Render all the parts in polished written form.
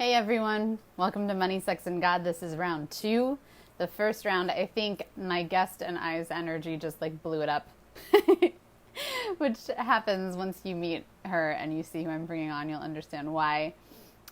Hey everyone, welcome to Money, Sex, and God. This is round two. The first round, I think my guest and I's energy just like blew it up, which happens once you meet her and you see who I'm bringing on, you'll understand why.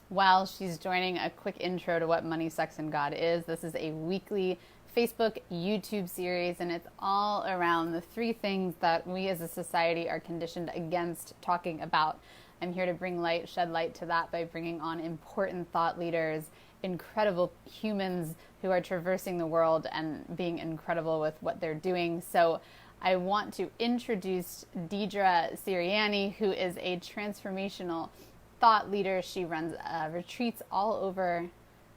While she's joining, a quick intro to what Money, Sex, and God is. This is a weekly Facebook, YouTube series, and it's all around the three things that we as a society are conditioned against talking about. I'm here to bring light, shed light to that by bringing on important thought leaders, incredible humans who are traversing the world and being incredible with what they're doing. So I want to introduce Deidre Sirianni, who is a transformational thought leader. She runs retreats all over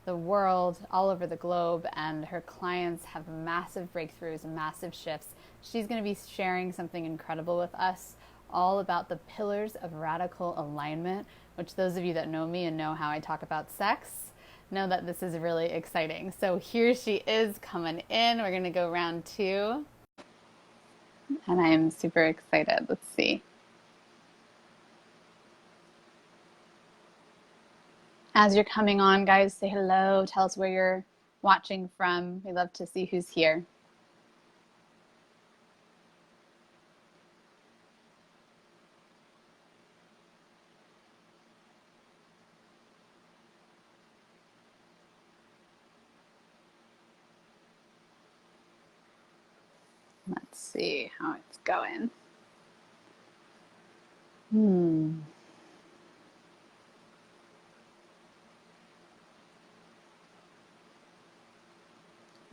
the world, all over the globe, and her clients have massive breakthroughs, massive shifts. She's going to be sharing something incredible with us, all about the pillars of radical alignment, which those of you that know me and know how I talk about sex know that this is really exciting. So here she is coming in. We're going to go round two. And I am super excited. Let's see. As you're coming on, guys, say hello. Tell us where you're watching from. We love to see who's here. Let's see how it's going.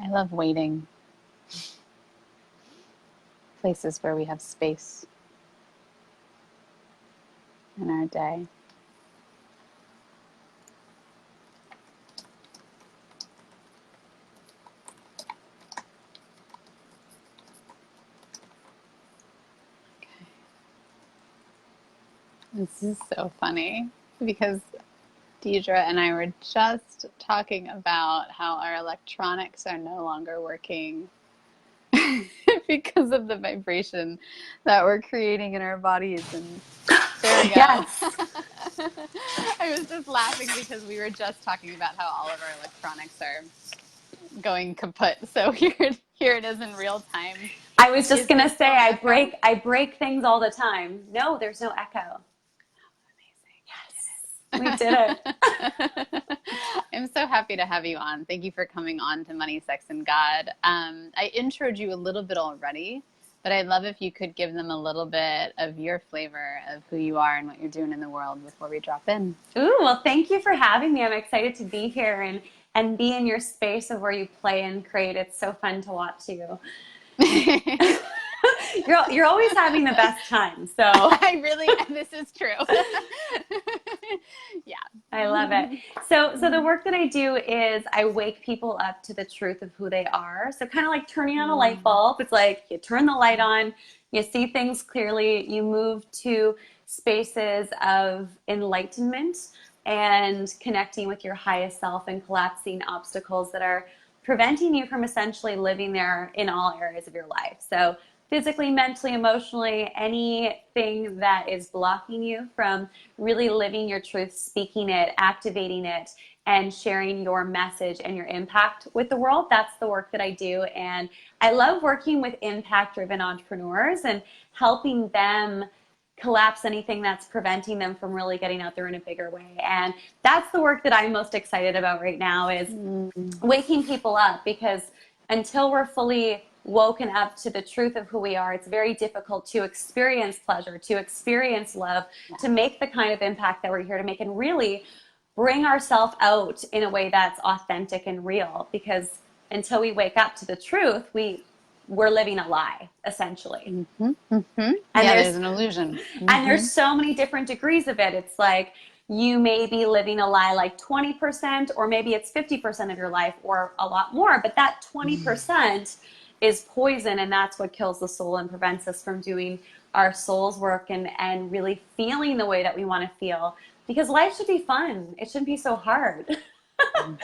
I love waiting. Places where we have space in our day. This is so funny because Deidre and I were just talking about how our electronics are no longer working because of the vibration that we're creating in our bodies. And there we go. Yes. I was just laughing because we were just talking about how all of our electronics are going kaput. So here it is in real time. I was just going to say, I break things all the time. No, there's no echo. Yes, we did it. I'm so happy to have you on. Thank you for coming on to Money, Sex, and God. I introed you a little bit already, but I'd love if you could give them a little bit of your flavor of who you are and what you're doing in the world before we drop in. Ooh, well, thank you for having me. I'm excited to be here and be in your space of where you play and create. It's so fun to watch you. You're always having the best time. So this is true. Yeah. I love it. So the work that I do is I wake people up to the truth of who they are. So kind of like turning on a light bulb. It's like you turn the light on, you see things clearly, you move to spaces of enlightenment and connecting with your highest self and collapsing obstacles that are preventing you from essentially living there in all areas of your life. So physically, mentally, emotionally, anything that is blocking you from really living your truth, speaking it, activating it, and sharing your message and your impact with the world. That's the work that I do. And I love working with impact-driven entrepreneurs and helping them collapse anything that's preventing them from really getting out there in a bigger way. And that's the work that I'm most excited about right now is waking people up, because until we're fully woken up to the truth of who we are, it's very difficult to experience pleasure, to experience love, to make the kind of impact that we're here to make, and really bring ourselves out in a way that's authentic and real. Because until we wake up to the truth, we're living a lie, essentially. And there's an illusion. And there's so many different degrees of it. It's like you may be living a lie like 20%, or maybe it's 50% of your life, or a lot more. But that 20% is poison, and that's what kills the soul and prevents us from doing our soul's work and really feeling the way that we want to feel. Because life should be fun. It shouldn't be so hard.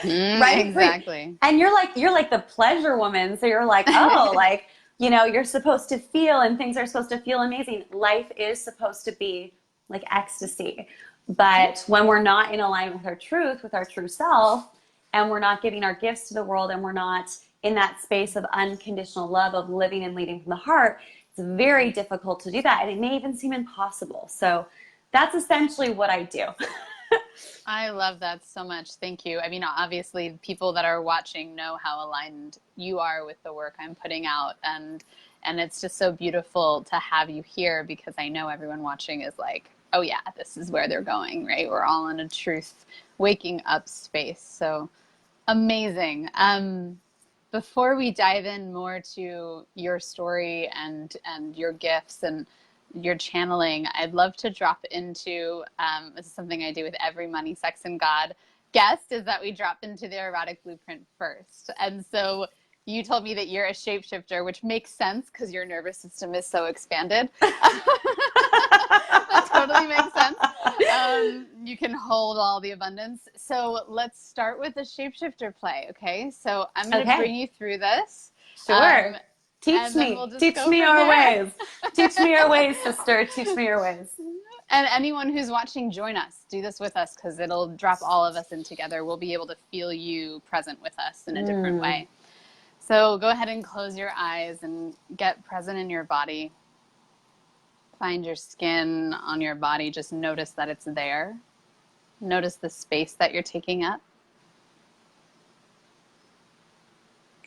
Right? Exactly. And you're like the pleasure woman. So you're like, oh, like, you're supposed to feel and things are supposed to feel amazing. Life is supposed to be like ecstasy. But when we're not in alignment with our truth, with our true self, and we're not giving our gifts to the world, and we're not in that space of unconditional love, of living and leading from the heart, it's very difficult to do that. And it may even seem impossible. So that's essentially what I do. I love that so much. Thank you. I mean, obviously, people that are watching know how aligned you are with the work I'm putting out, and it's just so beautiful to have you here, because I know everyone watching is like, oh yeah, this is where they're going, right? We're all in a truth waking up space. So amazing. Before we dive in more to your story and your gifts and your channeling, I'd love to drop into, this is something I do with every Money, Sex, and God guest, is that we drop into the erotic blueprint first. And so you told me that you're a shapeshifter, which makes sense because your nervous system is so expanded. That totally makes sense. You can hold all the abundance. So let's start with the shapeshifter play, okay? So I'm going to bring you through this. Sure. And then we'll just Teach go me from your there. ways. Teach me your ways, sister. Teach me your ways. And anyone who's watching, join us. Do this with us, because it'll drop all of us in together. We'll be able to feel you present with us in a different way. So go ahead and close your eyes and get present in your body. Find your skin on your body. Just notice that it's there. Notice the space that you're taking up.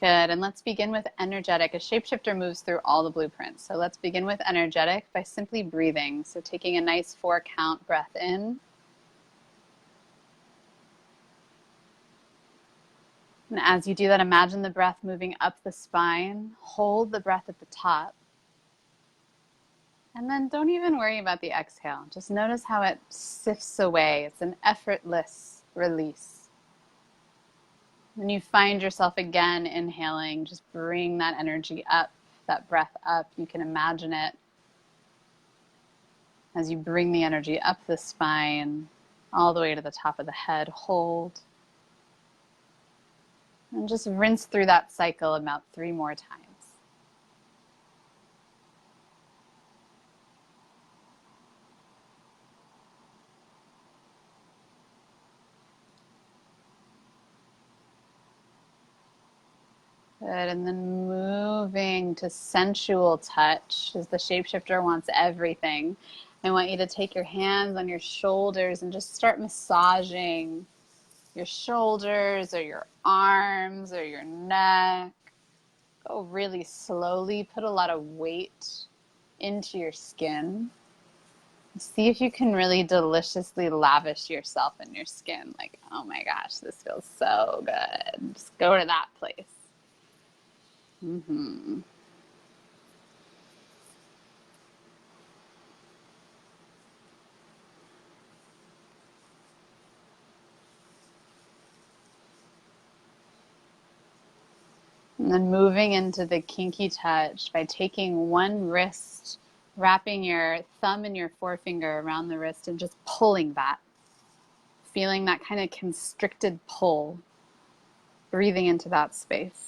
Good. And let's begin with energetic. A shapeshifter moves through all the blueprints. So let's begin with energetic by simply breathing. So taking a nice 4-count breath in. And as you do that, imagine the breath moving up the spine. Hold the breath at the top. And then don't even worry about the exhale. Just notice how it sifts away. It's an effortless release. When you find yourself again inhaling, just bring that energy up, that breath up. You can imagine it as you bring the energy up the spine, all the way to the top of the head. Hold. And just rinse through that cycle about 3 more times. Good, and then moving to sensual touch, as the shapeshifter wants everything. I want you to take your hands on your shoulders and just start massaging your shoulders or your arms or your neck. Go really slowly, put a lot of weight into your skin. See if you can really deliciously lavish yourself in your skin. Like, oh my gosh, this feels so good. Just go to that place. Mm-hmm. And then moving into the kinky touch by taking one wrist, wrapping your thumb and your forefinger around the wrist and just pulling that. Feeling that kind of constricted pull. Breathing into that space.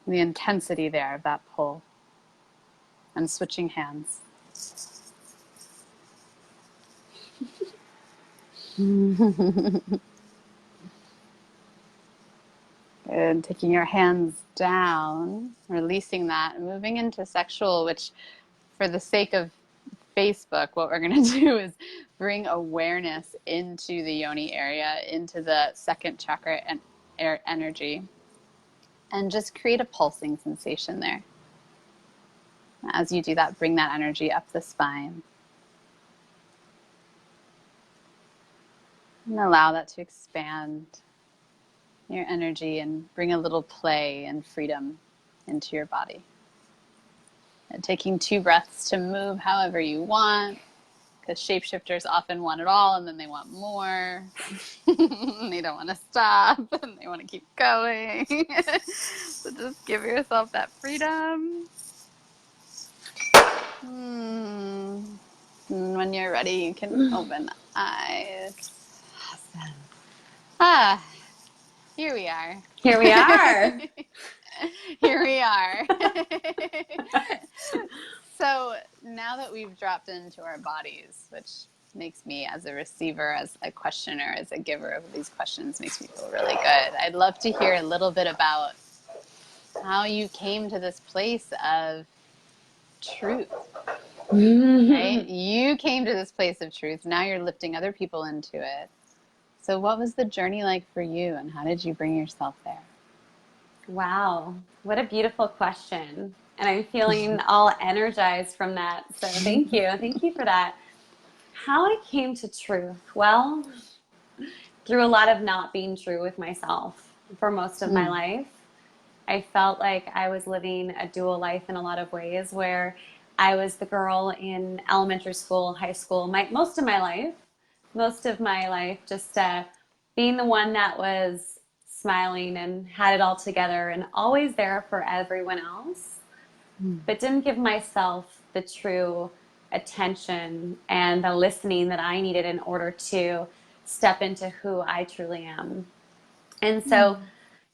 The intensity there of that pull. And switching hands. Good. Taking your hands down, releasing that, and moving into sexual, which for the sake of Facebook, what we're going to do is bring awareness into the yoni area, into the second chakra and energy, and just create a pulsing sensation there. As you do that, bring that energy up the spine. And allow that to expand your energy and bring a little play and freedom into your body. And taking 2 breaths to move however you want, because shapeshifters often want it all and then they want more. They don't want to stop and they want to keep going. So just give yourself that freedom. And when you're ready, you can open the eyes. Awesome. Here we are. Here we are. Here we are. So now that we've dropped into our bodies, which makes me, as a receiver, as a questioner, as a giver of these questions, makes me feel really good. I'd love to hear a little bit about how you came to this place of truth, right? You came to this place of truth. Now you're lifting other people into it. So what was the journey like for you, and how did you bring yourself there? Wow, what a beautiful question. And I'm feeling all energized from that. So thank you. Thank you for that. How I came to truth? Well, through a lot of not being true with myself for most of my life. I felt like I was living a dual life in a lot of ways, where I was the girl in elementary school, high school, most of my life, just being the one that was smiling and had it all together and always there for everyone else, but didn't give myself the true attention and the listening that I needed in order to step into who I truly am. And so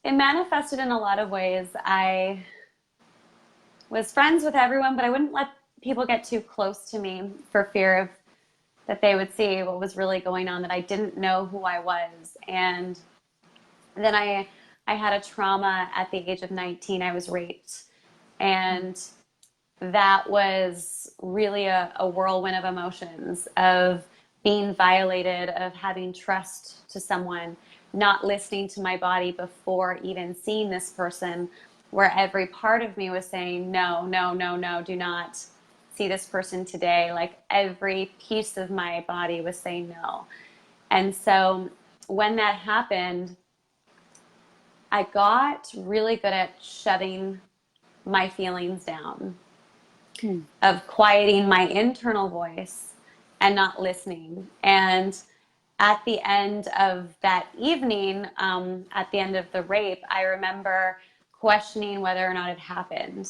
it manifested in a lot of ways. I was friends with everyone, but I wouldn't let people get too close to me for fear of that they would see what was really going on, that I didn't know who I was. And then I had a trauma at the age of 19. I was raped. And that was really a whirlwind of emotions, of being violated, of having trust to someone, not listening to my body before even seeing this person, where every part of me was saying, no, no, no, no, do not see this person today. Like every piece of my body was saying no. And so when that happened, I got really good at shutting my feelings down, of quieting my internal voice and not listening. And at the end of that evening, at the end of the rape, I remember questioning whether or not it happened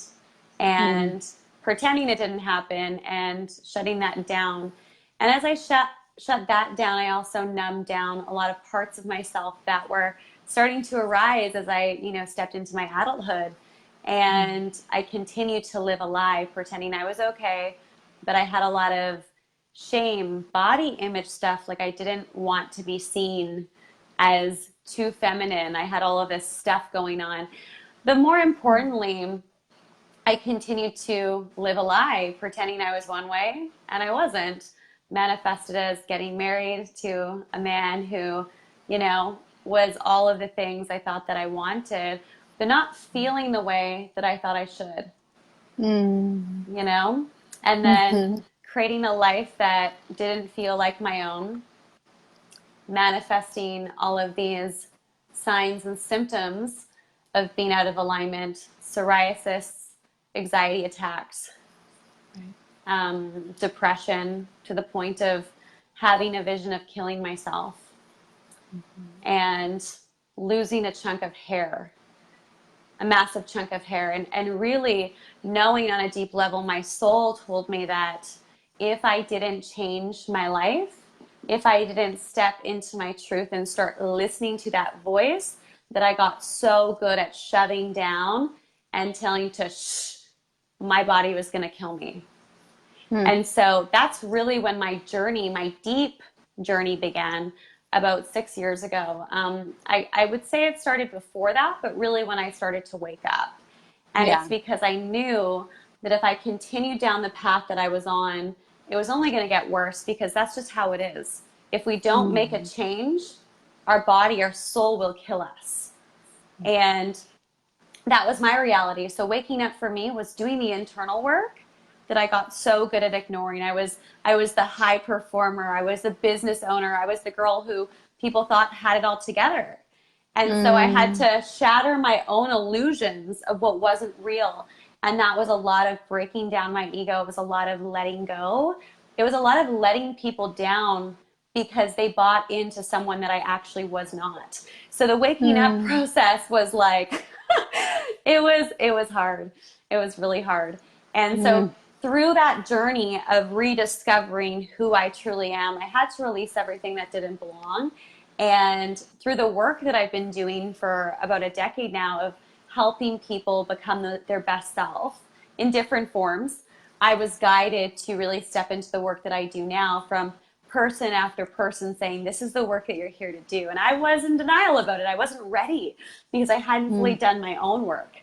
and pretending it didn't happen and shutting that down. And as I shut that down, I also numbed down a lot of parts of myself that were starting to arise as I, stepped into my adulthood. And I continued to live a lie, pretending I was okay, but I had a lot of shame, body image stuff. Like I didn't want to be seen as too feminine. I had all of this stuff going on. But more importantly, I continued to live a lie, pretending I was one way and I wasn't. Manifested as getting married to a man who, was all of the things I thought that I wanted, but not feeling the way that I thought I should, and then creating a life that didn't feel like my own, manifesting all of these signs and symptoms of being out of alignment: psoriasis, anxiety attacks, depression, to the point of having a vision of killing myself, and losing a chunk of hair, a massive chunk of hair, and really knowing on a deep level, my soul told me that if I didn't change my life, if I didn't step into my truth and start listening to that voice that I got so good at shutting down and telling to shh, my body was going to kill me. And so that's really when my journey, my deep journey, began about 6 years ago. I would say it started before that, but really when I started to wake up. And it's because I knew that if I continued down the path that I was on, it was only going to get worse, because that's just how it is. If we don't make a change, our body, our soul will kill us. And that was my reality. So waking up for me was doing the internal work that I got so good at ignoring. I was the high performer. I was the business owner. I was the girl who people thought had it all together. And so I had to shatter my own illusions of what wasn't real. And that was a lot of breaking down my ego. It was a lot of letting go. It was a lot of letting people down because they bought into someone that I actually was not. So the waking up process was like, it was hard. It was really hard. And so through that journey of rediscovering who I truly am, I had to release everything that didn't belong. And through the work that I've been doing for about a decade now of helping people become their best self in different forms, I was guided to really step into the work that I do now from person after person saying, this is the work that you're here to do. And I was in denial about it. I wasn't ready because I hadn't fully done my own work.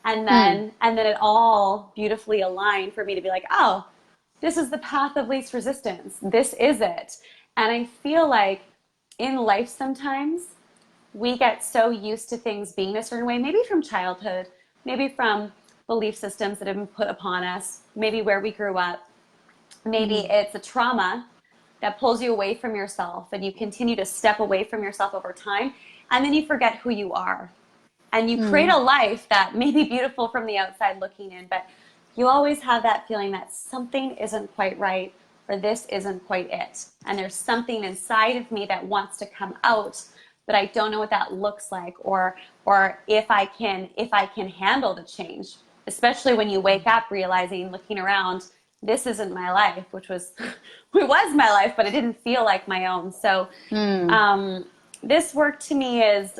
And then it all beautifully aligned for me to be like, oh, this is the path of least resistance. This is it. And I feel like in life sometimes we get so used to things being a certain way, maybe from childhood, maybe from belief systems that have been put upon us, maybe where we grew up. Maybe it's a trauma that pulls you away from yourself and you continue to step away from yourself over time. And then you forget who you are. And you create a life that may be beautiful from the outside looking in, but you always have that feeling that something isn't quite right or this isn't quite it. And there's something inside of me that wants to come out, but I don't know what that looks like or if I can handle the change, especially when you wake up realizing, looking around, this isn't my life, which was it was my life, but it didn't feel like my own. So this work to me is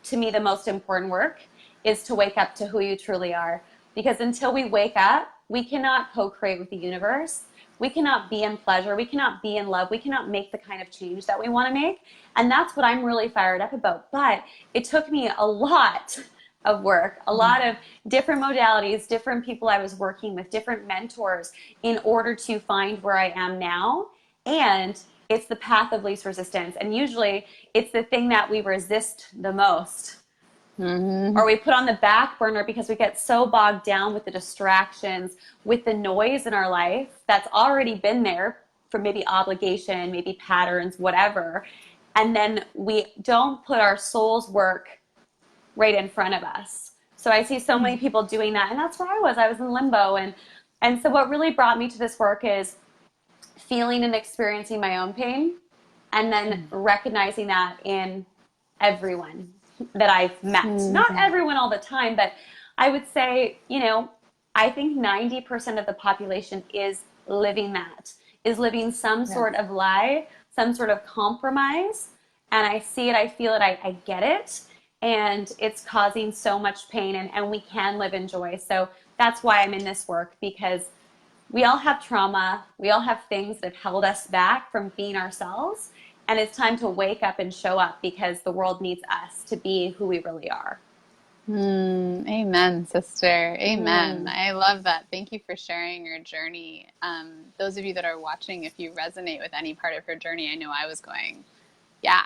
to me the most important work, is to wake up to who you truly are. Because until we wake up, we cannot co-create with the universe. We cannot be in pleasure. We cannot be in love. We cannot make the kind of change that we want to make. And that's what I'm really fired up about. But it took me a lot of work, a lot of different modalities, different people I was working with, different mentors in order to find where I am now. And it's the path of least resistance. And usually it's the thing that we resist the most. Or we put on the back burner because we get so bogged down with the distractions, with the noise in our life that's already been there for maybe obligation, maybe patterns, whatever. And then we don't put our soul's work right in front of us. So I see so many people doing that. And that's where I was. I was in limbo. And so what really brought me to this work is feeling and experiencing my own pain, and then recognizing that in everyone that I've met. Not everyone all the time, but I would say, I think 90% of the population is living that, is living some sort of lie, some sort of compromise. And I see it, I feel it, I get it. And it's causing so much pain, and we can live in joy. So that's why I'm in this work, because we all have trauma. We all have things that have held us back from being ourselves. And it's time to wake up and show up, because the world needs us to be who we really are. Amen, sister. Amen. I love that. Thank you for sharing your journey. Those of you that are watching, if you resonate with any part of her journey, I know I was going, yeah.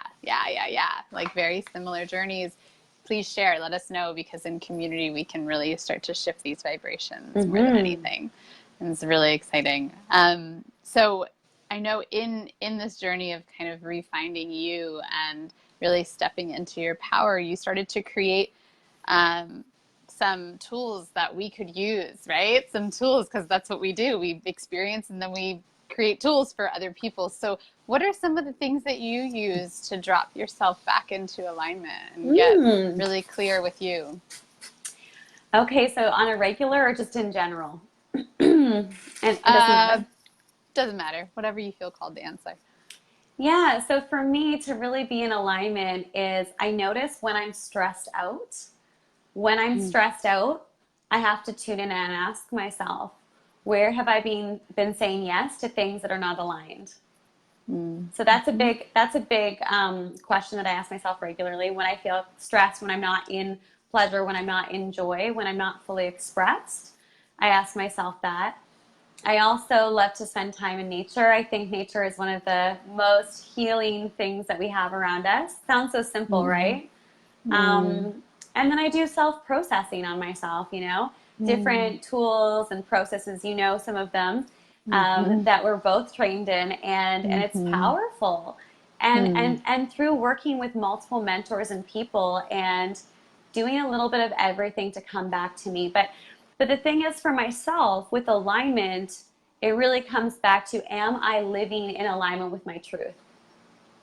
Like very similar journeys. Please share. Let us know, because in community we can really start to shift these vibrations more than anything. And it's really exciting. So I know in this journey of kind of refinding you and really stepping into your power, you started to create some tools that we could use, right? Some tools, because that's what we do. We experience and then we create tools for other people. So what are some of the things that you use to drop yourself back into alignment and get really clear with you? Okay, so on a regular or just in general? And it doesn't matter. Whatever you feel called to answer. Yeah, so for me to really be in alignment is I notice when I'm stressed out. When I'm stressed out, I have to tune in and ask myself, where have I been saying yes to things that are not aligned? So that's a big question that I ask myself regularly when I feel stressed, when I'm not in pleasure, when I'm not in joy, when I'm not fully expressed. I ask myself that. I also love to spend time in nature. I think nature is one of the most healing things that we have around us. Sounds so simple, right? And then I do self-processing on myself, different tools and processes, some of them that we're both trained in, and it's powerful. And through working with multiple mentors and people and doing a little bit of everything to come back to me. But the thing is, for myself, with alignment, it really comes back to, am I living in alignment with my truth?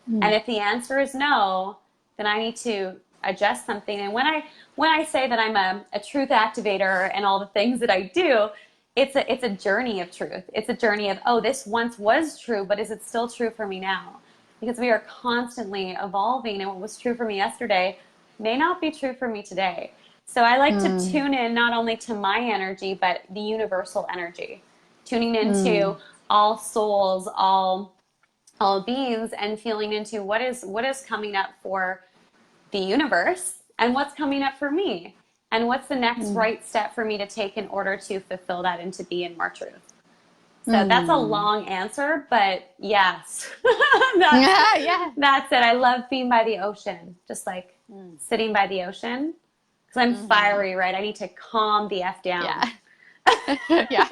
And if the answer is no, then I need to adjust something. And when I say that I'm a truth activator and all the things that I do, it's a journey of truth. It's a journey of, oh, this once was true, but is it still true for me now? Because we are constantly evolving, and what was true for me yesterday may not be true for me today. So I like to tune in not only to my energy, but the universal energy, tuning into all souls, all beings, and feeling into what is coming up for the universe and what's coming up for me and what's the next right step for me to take in order to fulfill that and to be in more truth. So that's a long answer, but yes, that's it. I love being by the ocean, just like sitting by the ocean, because I'm fiery, right? I need to calm the F down. I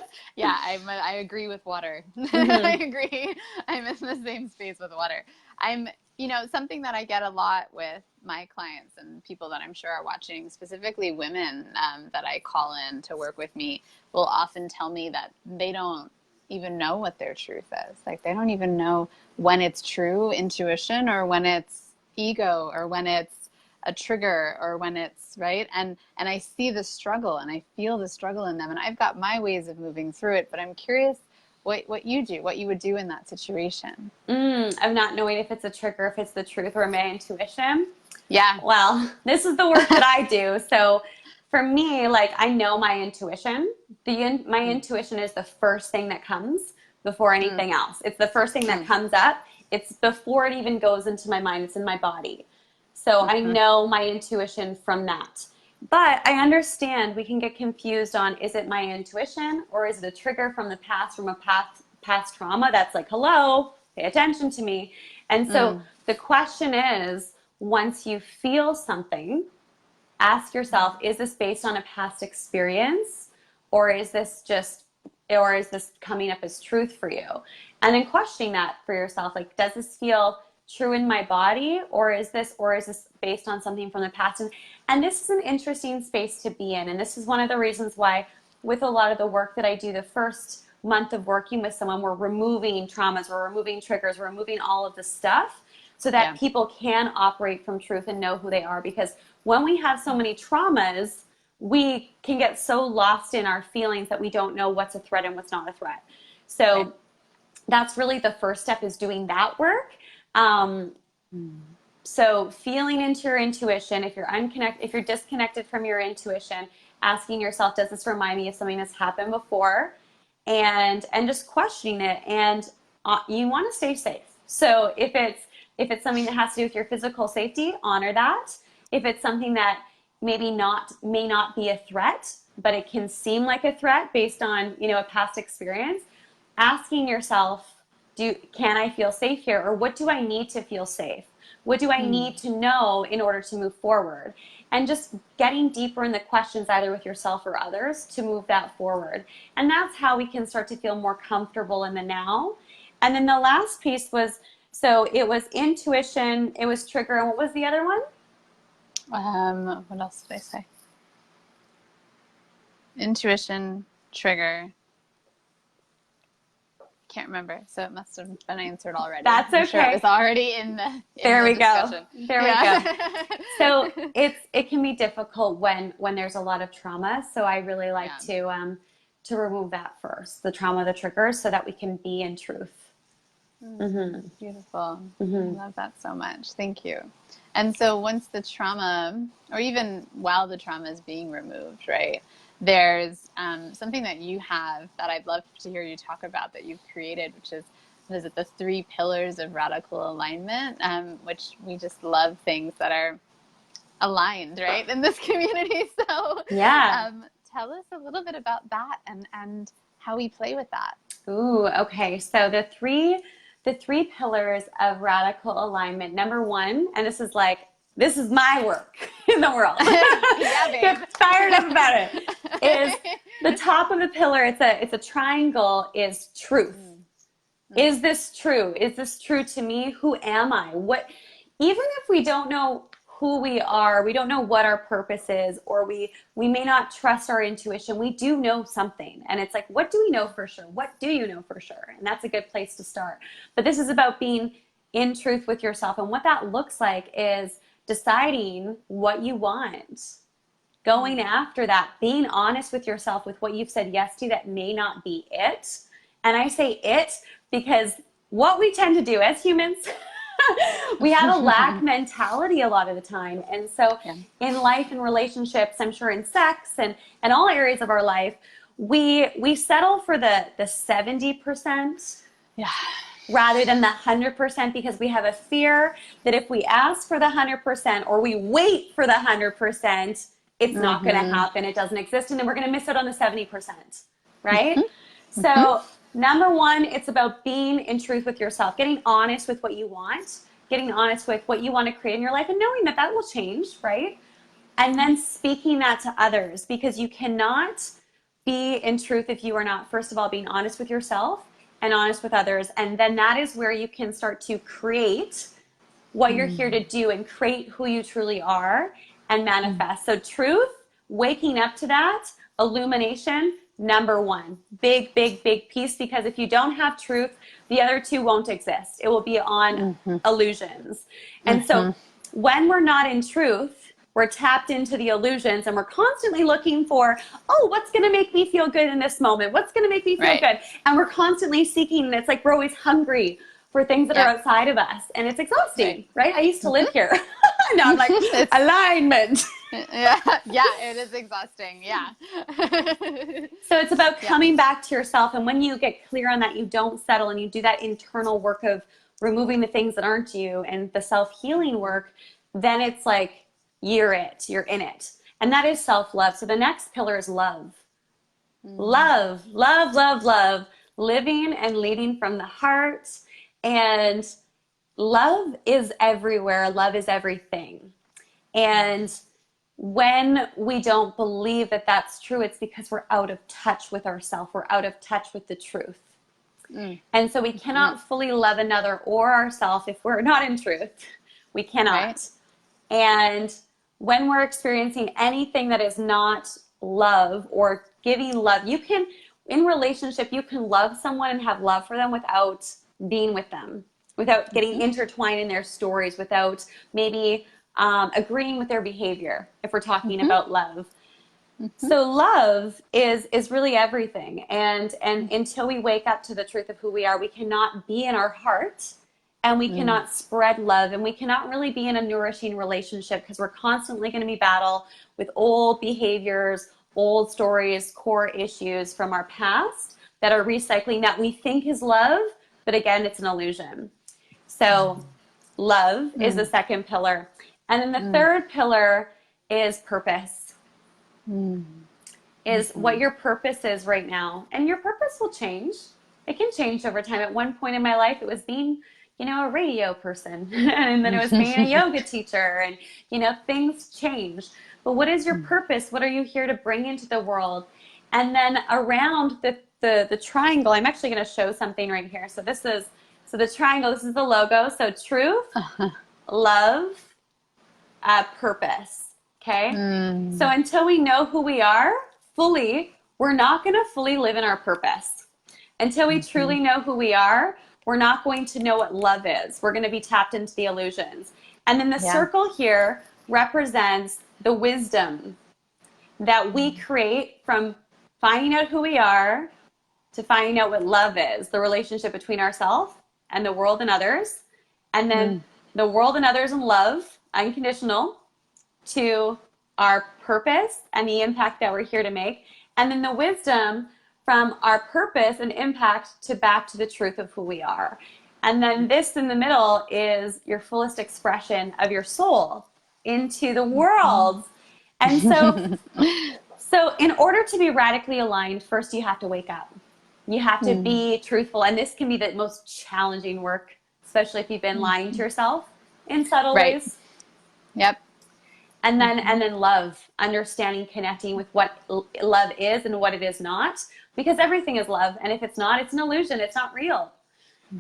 agree with water. I agree. I'm in the same space with water. Something that I get a lot with my clients and people that I'm sure are watching, specifically women that I call in to work with me, will often tell me that they don't even know what their truth is. Like, they don't even know when it's true intuition or when it's ego or when it's a trigger or when it's right. And I see the struggle and I feel the struggle in them, and I've got my ways of moving through it, but I'm curious what you do, what you would do in that situation. Of not knowing if it's a trigger, if it's the truth or my intuition. Yeah. Well, this is the work that I do. So for me, like, I know my intuition. My intuition is the first thing that comes before anything else. It's the first thing that comes up. It's before it even goes into my mind. It's in my body. So I know my intuition from that. But I understand we can get confused on, is it my intuition or is it a trigger from the past, from a past trauma that's like, hello, pay attention to me. And so the question is, once you feel something, ask yourself, is this based on a past experience, or is this coming up as truth for you? And then questioning that for yourself, like, does this feel true in my body, or is this based on something from the past? And this is an interesting space to be in. And this is one of the reasons why, with a lot of the work that I do, the first month of working with someone, we're removing traumas, we're removing triggers, we're removing all of the stuff so that people can operate from truth and know who they are. Because when we have so many traumas, we can get so lost in our feelings that we don't know what's a threat and what's not a threat. So that's really the first step, is doing that work. So feeling into your intuition, if you're disconnected from your intuition, asking yourself, does this remind me of something that's happened before? And just questioning it. And you want to stay safe. So if it's something that has to do with your physical safety, honor that. If it's something that may not be a threat, but it can seem like a threat based on, a past experience, asking yourself, can I feel safe here? Or what do I need to feel safe? What do I need to know in order to move forward? And just getting deeper in the questions, either with yourself or others, to move that forward. And that's how we can start to feel more comfortable in the now. And then the last piece was, so it was intuition, it was trigger, and what was the other one? What else did I say? Intuition, trigger. Can't remember, so it must have been answered already. That's okay. I'm sure it was already in the discussion. There we go. So it can be difficult when there's a lot of trauma. So I really like to remove that first, the trauma, the triggers, so that we can be in truth. Beautiful. I love that so much. Thank you. And so once the trauma, or even while the trauma is being removed, right, there's something that you have that I'd love to hear you talk about, that you've created, which is, what is it, the 3 pillars of radical alignment, which we just love things that are aligned, right, in this community. So tell us a little bit about that and how we play with that. Ooh, okay. So the three pillars of radical alignment. Number 1, and this is my work in the world. Get fired up about it. Is the top of the pillar, it's a triangle, is truth. Is this true? Is this true to me? Who am I? Even if we don't know who we are, we don't know what our purpose is, or we may not trust our intuition, we do know something. And it's like, what do we know for sure? What do you know for sure? And that's a good place to start. But this is about being in truth with yourself. And what that looks like is deciding what you want, going after that, being honest with yourself with what you've said yes to that may not be it. And I say it because what we tend to do as humans We have a lack mentality a lot of the time. And so Yeah. in life and relationships, I'm sure in sex and all areas of our life, we settle for the 70% Yeah. rather than the 100% because we have a fear that if we ask for the 100% or we wait for the 100%, it's not going to happen. It doesn't exist. And then we're going to miss out on the 70%, right? So number one, it's about being in truth with yourself, getting honest with what you want, getting honest with what you want to create in your life and knowing that that will change, right? And then speaking that to others, because you cannot be in truth if you are not, first of all, being honest with yourself and honest with others. And then that is where you can start to create what you're here to do and create who you truly are and manifest. So truth, waking up to that, illumination, number one, big, big, big piece, because if you don't have truth, the other two won't exist. It will be on illusions. And so when we're not in truth, we're tapped into the illusions and we're constantly looking for, oh, what's going to make me feel good in this moment? What's going to make me feel good? And we're constantly seeking, and it's like we're always hungry for things that are outside of us. And it's exhausting, right? I used to live here. Now I'm like, alignment. Yeah, it is exhausting. Yeah. So it's about coming back to yourself. And when you get clear on that, you don't settle and you do that internal work of removing the things that aren't you and the self-healing work, then it's like, you're in it. And that is self-love. So the next pillar is love. Love, love, love, love. Living and leading from the heart. And love is everywhere. Love is everything. And when we don't believe that that's true, it's because we're out of touch with ourselves. We're out of touch with the truth. And so we cannot fully love another or ourselves if we're not in truth. We cannot. Right. And when we're experiencing anything that is not love or giving love, you can, in relationship, you can love someone and have love for them without being with them, without getting intertwined in their stories, without maybe agreeing with their behavior, if we're talking about love. So love is really everything. And until we wake up to the truth of who we are, we cannot be in our heart and we cannot spread love and we cannot really be in a nourishing relationship because we're constantly going to be battle with old behaviors, old stories, core issues from our past that are recycling that we think is love, but again, it's an illusion. So love is the second pillar. And then the third pillar is purpose. Is what your purpose is right now. And your purpose will change. It can change over time. At one point in my life, it was being, a radio person. And then it was being a yoga teacher. And, things change. But what is your purpose? What are you here to bring into the world? And then around the triangle, I'm actually going to show something right here. So the triangle, this is the logo. So truth, love, purpose. Okay. So until we know who we are fully, we're not going to fully live in our purpose. Until we truly know who we are, we're not going to know what love is. We're going to be tapped into the illusions. And then the circle here represents the wisdom that we create from finding out who we are to finding out what love is, the relationship between ourselves and the world and others. And then the world and others and love, unconditional, to our purpose and the impact that we're here to make. And then the wisdom from our purpose and impact to back to the truth of who we are. And then this in the middle is your fullest expression of your soul into the world. And so in order to be radically aligned, first you have to wake up. You have to be truthful. And this can be the most challenging work, especially if you've been lying to yourself in subtle ways. Yep. And then love, understanding, connecting with what love is and what it is not, because everything is love. And if it's not, it's an illusion. It's not real.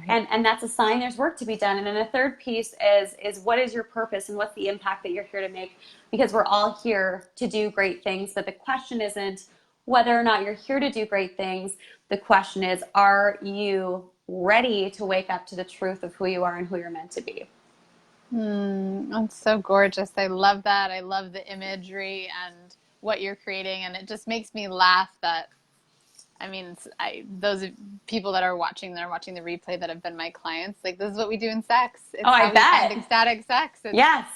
Right. And that's a sign there's work to be done. And then the third piece is what is your purpose and what's the impact that you're here to make? Because we're all here to do great things. But the question isn't whether or not you're here to do great things. The question is, are you ready to wake up to the truth of who you are and who you're meant to be? That's so gorgeous. I love that. I love the imagery and what you're creating. And it just makes me laugh that I mean, those people that are watching the replay that have been my clients, like this is what we do in sex. It's I how we bet. find ecstatic sex. It's Yes.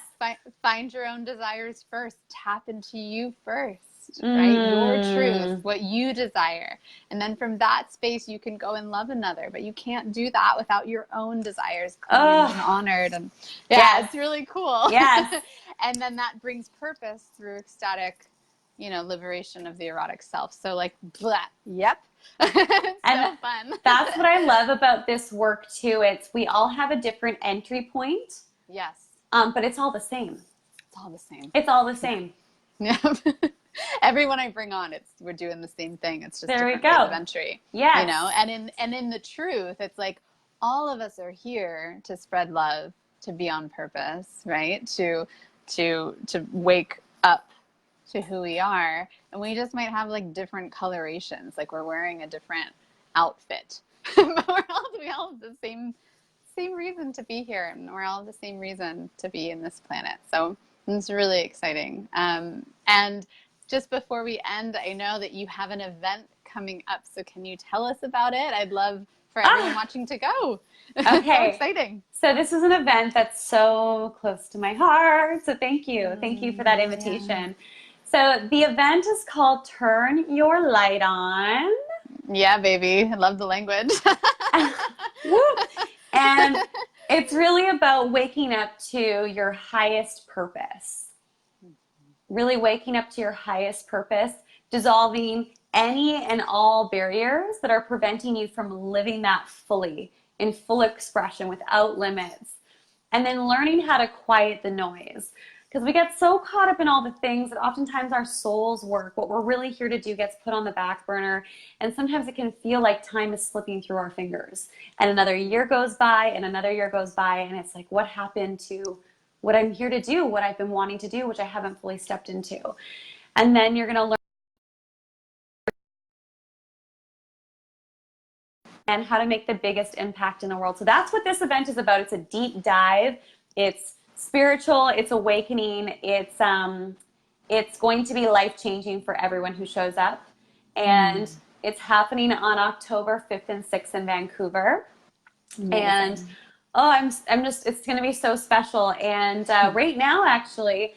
find your own desires first. Tap into you first, right? Your truth, what you desire. And then from that space, you can go and love another. But you can't do that without your own desires claimed and honored. And it's really cool. Yes. And then that brings purpose through ecstatic, liberation of the erotic self. So like, blah, yep. It's and so fun. That's what I love about this work too. We all have a different entry point. Yes. But it's all the same. It's all the same. It's all the same. Yeah. Everyone I bring on, we're doing the same thing. It's just there different we go. ways of entry. Yeah. And in the truth, it's like all of us are here to spread love, to be on purpose, right? To wake up to who we are, and we just might have like different colorations, like we're wearing a different outfit, but we all have the same reason to be here, and we're all the same reason to be in this planet. So it's really exciting. And just before we end, I know that you have an event coming up, so can you tell us about it? I'd love for everyone watching to go. Okay. So exciting. So this is an event that's so close to my heart. So thank you. Thank you for that invitation. Yeah. So the event is called Turn Your Light On. Yeah, baby. I love the language. And it's really about waking up to your highest purpose. Really waking up to your highest purpose, dissolving any and all barriers that are preventing you from living that fully, in full expression, without limits. And then learning how to quiet the noise. Because we get so caught up in all the things that oftentimes our soul's work, what we're really here to do, gets put on the back burner. And sometimes it can feel like time is slipping through our fingers. And another year goes by, and another year goes by, and it's like, what happened to what I'm here to do, what I've been wanting to do, which I haven't fully stepped into? And then you're going to learn and how to make the biggest impact in the world. So that's what this event is about. It's a deep dive. It's spiritual, it's awakening, it's going to be life-changing for everyone who shows up. And it's happening on October 5th and 6th in Vancouver. Amazing. And it's going to be so special. And right now, actually,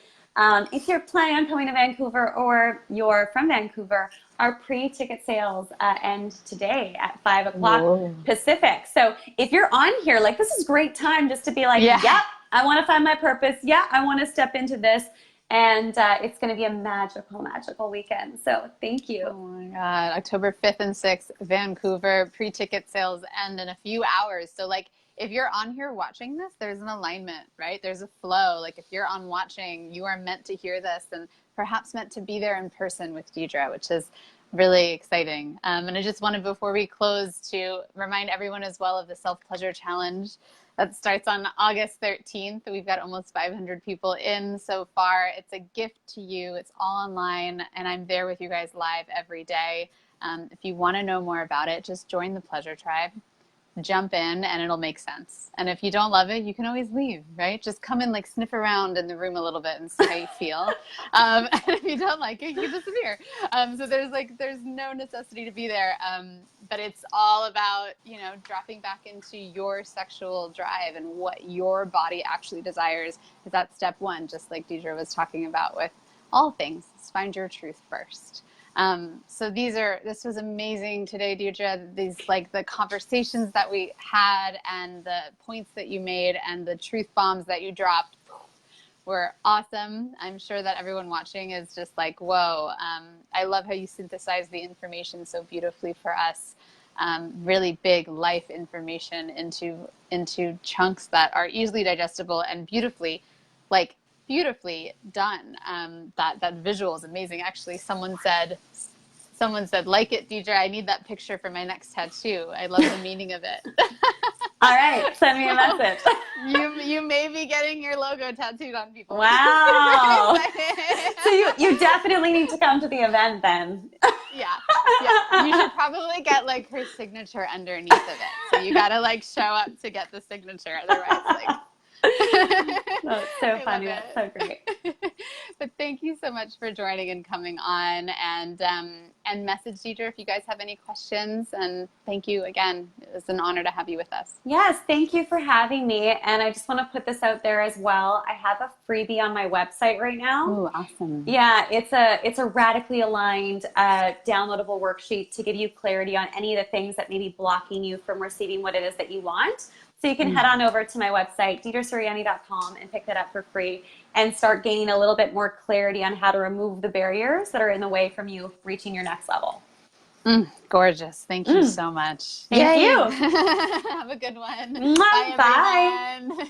if you're planning on coming to Vancouver or you're from Vancouver, our pre-ticket sales end today at 5 o'clock Pacific. So if you're on here, like, this is a great time just to be like, yep, I want to find my purpose. Yeah, I want to step into this. And it's going to be a magical, magical weekend. So thank you. Oh my God. October 5th and 6th, Vancouver. Pre-ticket sales end in a few hours. So like, if you're on here watching this, there's an alignment, right? There's a flow. Like if you're on watching, you are meant to hear this and perhaps meant to be there in person with Deidre, which is really exciting. And I just wanted, before we close, to remind everyone as well of the Self-Pleasure Challenge that starts on August 13th. We've got almost 500 people in so far. It's a gift to you. It's all online, and I'm there with you guys live every day. If you want to know more about it, just join the Pleasure Tribe. Jump in and it'll make sense. And if you don't love it, you can always leave, right? Just come and like sniff around in the room a little bit and see how you feel. And if you don't like it, you can disappear. So there's no necessity to be there. But it's all about, dropping back into your sexual drive and what your body actually desires. Because that's step one, just like Deidre was talking about with all things. Find your truth first. So this was amazing today, Deidre. These, like, the conversations that we had and the points that you made and the truth bombs that you dropped were awesome. I'm sure that everyone watching is just like, whoa. I love how you synthesize the information so beautifully for us. Really big life information into chunks that are easily digestible and beautifully done. That visual is amazing. Actually, someone said, like it, Deidre, I need that picture for my next tattoo. I love the meaning of it. All right, send me a message. You may be getting your logo tattooed on people. Wow. So you definitely need to come to the event then. Yeah. You should probably get like her signature underneath of it. So you gotta like show up to get the signature. Otherwise, like. Oh, it's so funny. That's so great. But thank you so much for joining and coming on, and message Deidre if you guys have any questions. And thank you again. It was an honor to have you with us. Yes, thank you for having me. And I just want to put this out there as well. I have a freebie on my website right now. Oh, awesome. Yeah, it's a radically aligned downloadable worksheet to give you clarity on any of the things that may be blocking you from receiving what it is that you want. So you can head on over to my website, deidresirianni.com, and pick that up for free and start gaining a little bit more clarity on how to remove the barriers that are in the way from you reaching your next level. Gorgeous. Thank you so much. Thank you. Have a good one. Mwah, Bye, bye. everyone.